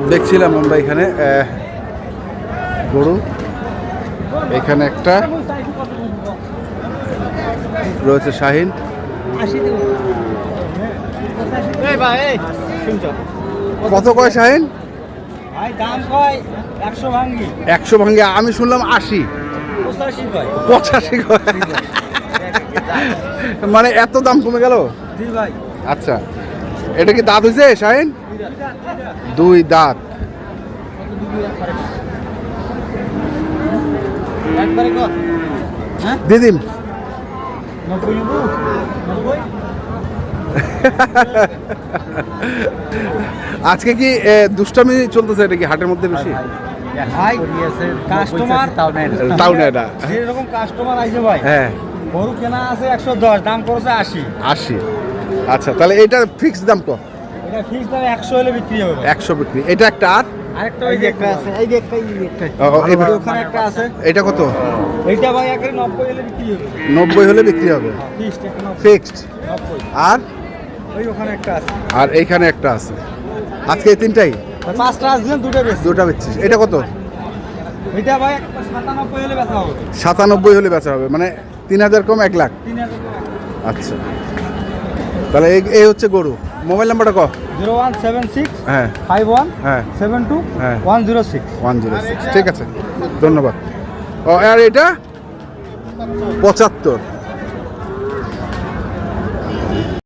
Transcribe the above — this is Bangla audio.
দেখছিলাম আমরা এখানে গরু, এখানে একটা রয়েছে শাহিন। কত কয় শাহিন? 100 ভাঙ্গি, আমি শুনলাম 80, 85 কয়। মানে এত দাম কমে গেল? আচ্ছা, এটা কি দাঁত হয়েছে শাহিন? 2 দাঁত। দিদিম আজকে কি দুষ্টামি চলতেছে? এটা কি হাটের মধ্যে বেশি? কাস্টমার তাও না, এটা যেরকম কাস্টমার আইছে ভাই, হ্যাঁ গরু কেনা আছে 110, দাম করেছে 80। আচ্ছা, তাহলে এটা ফিক্সড দাম কত? এটা ফিক্স দাম 100 হলে বিক্রি হবে ভাই। 100 বিক্রি। এটা একটা, আর আরেকটা ওই যে একটা আছে, এই যে একটা, ওখানে একটা আছে। এটা কত? এইটা ভাই একের 90 হলে বিক্রি হবে। 90 হলে বিক্রি হবে, ফিক্সড একটা 90। ফিক্সড। 90। আর ওই ওখানে একটা আছে, আর এইখানে একটা আছে। আজকে এই তিনটাই? 5টা আসলেন, দুটা বেচছিস। এটা কত? এটা ভাই 97 হলে বেচা হবে। 97 হলে বেচা হবে, মানে 3000 কম 1 লাখ। 3000 আচ্ছা, তাহলে এই হচ্ছে গরু। মোবাইল নাম্বারটা কো? 0176 হ্যাঁ 51 হ্যাঁ 72 হ্যাঁ 106। 106। ঠিক আছে, ধন্যবাদ। ও আর এটা 75।